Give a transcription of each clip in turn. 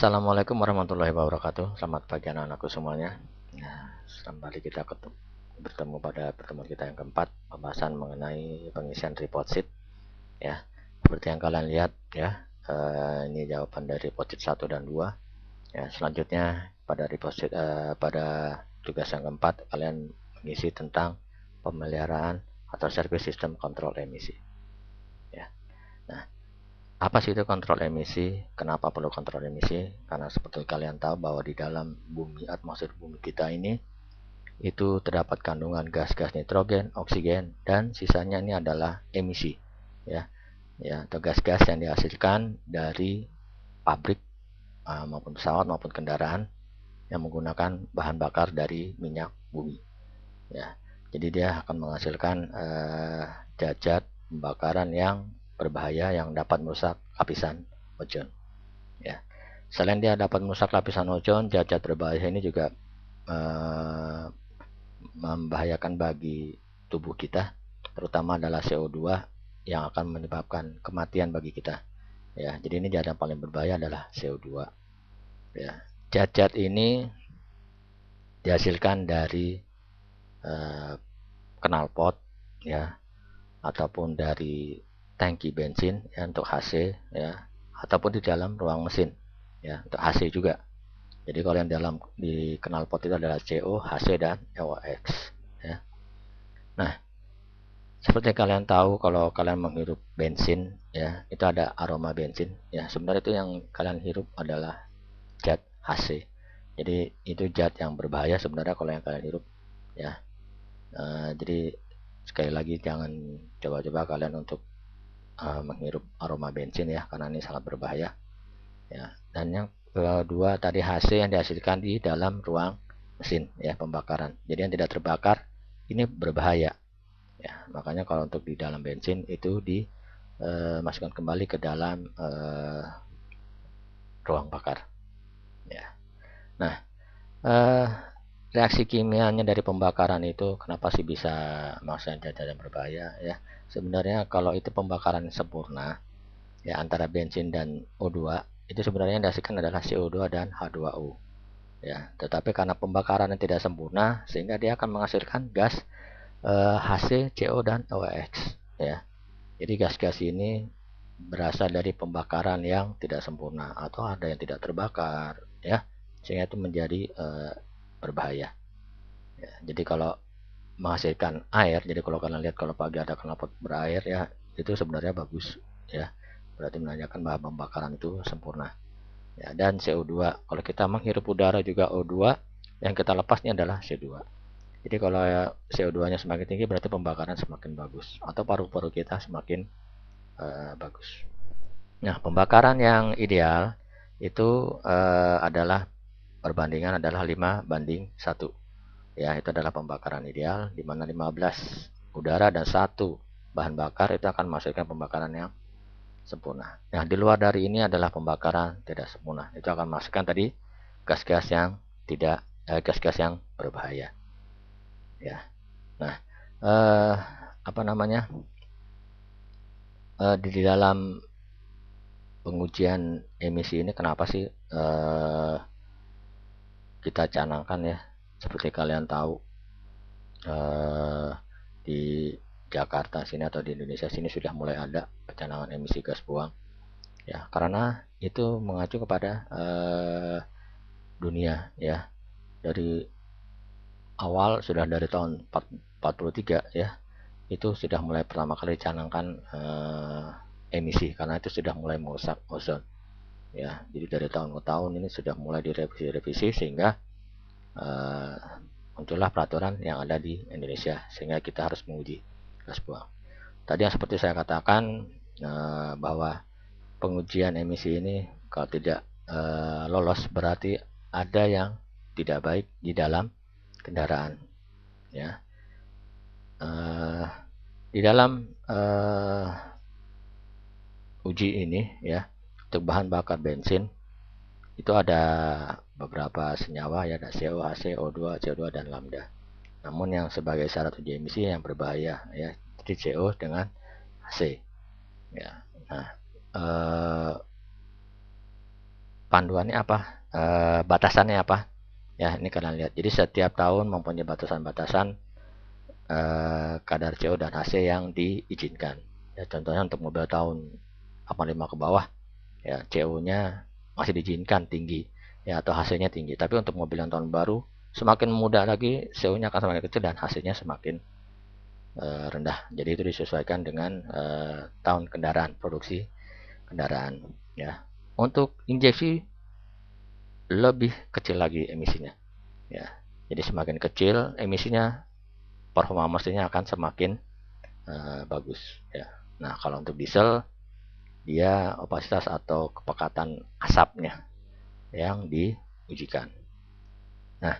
Assalamualaikum warahmatullahi wabarakatuh. Selamat pagi anak-anakku semuanya. Nah, kembali kita bertemu pada pertemuan kita yang keempat, pembahasan mengenai pengisian report sheet. Ya, seperti yang kalian lihat ya, ini jawaban dari report sheet 1 dan 2. Ya, selanjutnya pada report sheet, pada tugas yang keempat, kalian mengisi tentang pemeliharaan atau service sistem kontrol emisi. Ya. Nah, apa sih itu kontrol emisi? Kenapa perlu kontrol emisi? Karena seperti kalian tahu bahwa di dalam bumi, atmosfer bumi kita ini itu terdapat kandungan gas-gas nitrogen, oksigen, dan sisanya ini adalah emisi, ya, atau gas-gas yang dihasilkan dari pabrik maupun pesawat maupun kendaraan yang menggunakan bahan bakar dari minyak bumi, ya. Jadi dia akan menghasilkan zat-zat pembakaran yang berbahaya yang dapat merusak lapisan ozon. Ya. Selain dia dapat merusak lapisan ozon, zat-zat berbahaya ini juga membahayakan bagi tubuh kita, terutama adalah CO2 yang akan menyebabkan kematian bagi kita. Ya, jadi ini zat yang paling berbahaya adalah CO2. Ya. Zat-zat ini dihasilkan dari knalpot, ya, ataupun dari tangki bensin ya, untuk HC, ya, ataupun di dalam ruang mesin ya, untuk HC juga. Jadi kalau yang dalam di knalpot itu adalah CO, HC, dan NOx ya. Nah, seperti kalian tahu kalau kalian menghirup bensin ya, itu ada aroma bensin ya. Sebenarnya itu yang kalian hirup adalah zat HC. Jadi itu zat yang berbahaya sebenarnya kalau yang kalian hirup ya. Jadi sekali lagi jangan coba-coba kalian untuk menghirup aroma bensin ya, karena ini sangat berbahaya ya. Dan yang kedua tadi HC yang dihasilkan di dalam ruang mesin ya, pembakaran. Jadi yang tidak terbakar ini berbahaya ya. Makanya kalau untuk di dalam bensin itu dimasukkan kembali ke dalam ruang bakar ya. Nah, reaksi kimianya dari pembakaran itu kenapa sih bisa menghasilkan zat yang berbahaya ya? Sebenarnya kalau itu pembakaran sempurna ya, antara bensin dan O2, itu sebenarnya yang dihasilkan adalah CO2 dan H2O ya. Tetapi karena pembakaran yang tidak sempurna sehingga dia akan menghasilkan gas HC, CO, dan NOx ya. Jadi gas-gas ini berasal dari pembakaran yang tidak sempurna atau ada yang tidak terbakar ya, sehingga itu menjadi berbahaya ya. Jadi kalau menghasilkan air, jadi kalau kalian lihat kalau pagi ada knalpot berair ya, itu sebenarnya bagus ya, berarti menandakan bahwa pembakaran itu sempurna ya. Dan CO2, kalau kita menghirup udara juga O2, yang kita lepasnya adalah CO2. Jadi kalau CO2 nya semakin tinggi berarti pembakaran semakin bagus atau paru-paru kita semakin bagus. Nah, pembakaran yang ideal itu adalah perbandingan adalah 5:1 ya. Itu adalah pembakaran ideal, di mana 15 udara dan 1 bahan bakar itu akan menghasilkan pembakaran yang sempurna. Nah, di luar dari ini adalah pembakaran tidak sempurna. Itu akan menghasilkan tadi gas-gas yang tidak gas-gas yang berbahaya ya. Nah, apa namanya, di dalam pengujian emisi ini kenapa sih kita canangkan ya, seperti kalian tahu di Jakarta sini atau di Indonesia sini sudah mulai ada pencanangan emisi gas buang ya, karena itu mengacu kepada dunia ya. Dari awal sudah dari tahun 43 ya, itu sudah mulai pertama kali dicanangkan emisi, karena itu sudah mulai merusak ozon ya. Jadi dari tahun ke tahun ini sudah mulai direvisi sehingga muncullah peraturan yang ada di Indonesia sehingga kita harus menguji gas buang. Tadi yang seperti saya katakan bahwa pengujian emisi ini kalau tidak lolos berarti ada yang tidak baik di dalam kendaraan ya. Di dalam uji ini ya, untuk bahan bakar bensin itu ada beberapa senyawa ya, ada CO, HC, O2, CO2, dan lambda. Namun yang sebagai syarat uji emisi yang berbahaya ya, jadi CO dengan HC ya. Nah, panduannya apa, batasannya apa. Ya, ini kalian lihat. Jadi setiap tahun mempunyai batasan-batasan kadar CO dan HC yang diizinkan. Ya, contohnya untuk mobil tahun 85 ke bawah, ya CO-nya masih diizinkan tinggi, ya atau HC-nya tinggi. Tapi untuk mobil yang tahun baru, semakin muda lagi CO-nya akan semakin kecil dan HC-nya semakin rendah. Jadi itu disesuaikan dengan tahun kendaraan, produksi kendaraan. Ya, untuk injeksi lebih kecil lagi emisinya. Ya, jadi semakin kecil emisinya, performa mesinnya akan semakin bagus. Ya. Nah, kalau untuk diesel, dia opasitas atau kepekatan asapnya yang diujikan. Nah,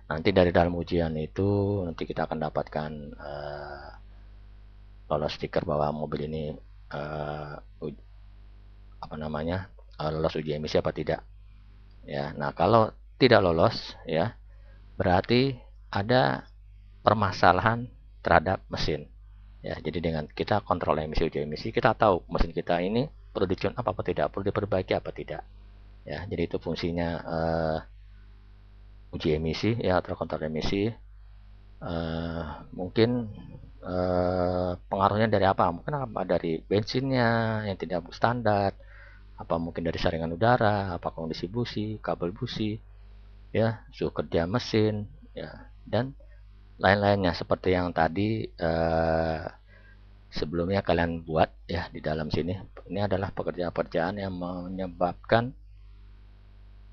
nanti dari dalam ujian itu nanti kita akan dapatkan lolos stiker bahwa mobil ini lolos uji emisi apa tidak. Ya, nah kalau tidak lolos, ya berarti ada permasalahan terhadap mesin. Ya, jadi dengan kita kontrol emisi, uji emisi, kita tahu mesin kita ini perlu dicun apa tidak, perlu diperbaiki apa tidak. Ya, jadi itu fungsinya uji emisi, ya atau kontrol emisi. Mungkin pengaruhnya dari apa? Mungkin apa dari bensinnya yang tidak standar, apa mungkin dari saringan udara, apa kondisi busi, kabel busi, ya suhu kerja mesin, ya dan lain-lainnya seperti yang tadi sebelumnya kalian buat ya di dalam sini. Ini adalah pekerjaan-pekerjaan yang menyebabkan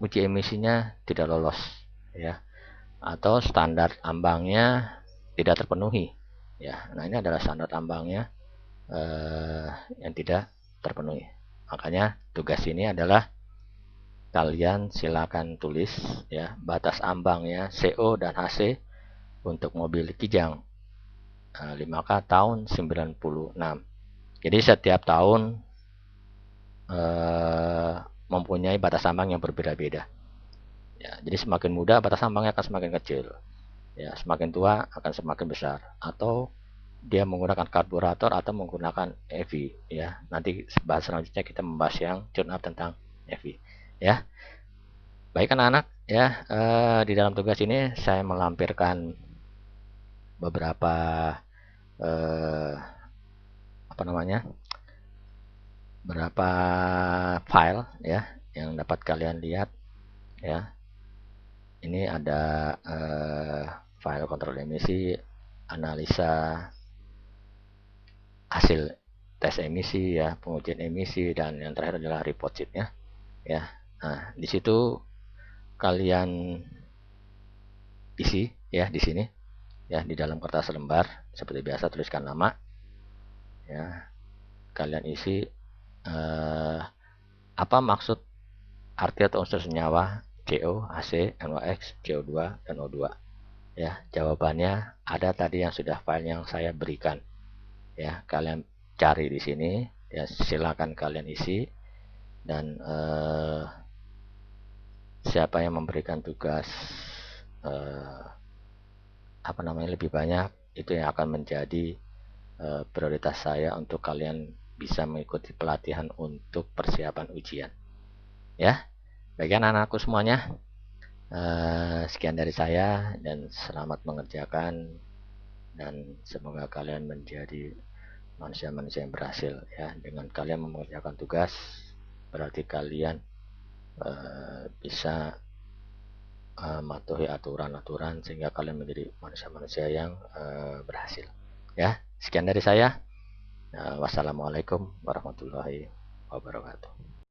uji emisinya tidak lolos, ya atau standar ambangnya tidak terpenuhi. Ya, nah ini adalah standar ambangnya yang tidak terpenuhi. Makanya tugas ini adalah kalian silakan tulis ya batas ambangnya CO dan HC untuk mobil Kijang 5K tahun 96. Jadi setiap tahun mempunyai batas ambang yang berbeda-beda. Ya, jadi semakin muda batas ambangnya akan semakin kecil. Ya, semakin tua akan semakin besar. Atau dia menggunakan karburator atau menggunakan EV. Ya, nanti bahas selanjutnya kita membahas yang tune up tentang EV. Ya, baik anak-anak. Ya, di dalam tugas ini saya melampirkan beberapa beberapa file ya yang dapat kalian lihat ya. Ini ada file kontrol emisi, analisa hasil tes emisi ya, pengujian emisi, dan yang terakhir adalah report sheet-nya ya. Nah, di situ kalian isi ya di sini ya di dalam kertas lembar seperti biasa, tuliskan nama ya. Kalian isi apa maksud arti atau unsur senyawa CO, AC, NOx, CO2, dan O2. Ya, jawabannya ada tadi yang sudah file yang saya berikan. Ya, kalian cari di sini. Ya, silakan kalian isi dan siapa yang memberikan tugas lebih banyak itu yang akan menjadi prioritas saya untuk kalian bisa mengikuti pelatihan untuk persiapan ujian. Ya, baik anak-anakku semuanya. Sekian dari saya dan selamat mengerjakan dan semoga kalian menjadi manusia-manusia yang berhasil ya. Dengan kalian mengerjakan tugas berarti kalian bisa mematuhi aturan-aturan sehingga kalian menjadi manusia-manusia yang berhasil ya. Sekian dari saya. Wassalamualaikum warahmatullahi wabarakatuh.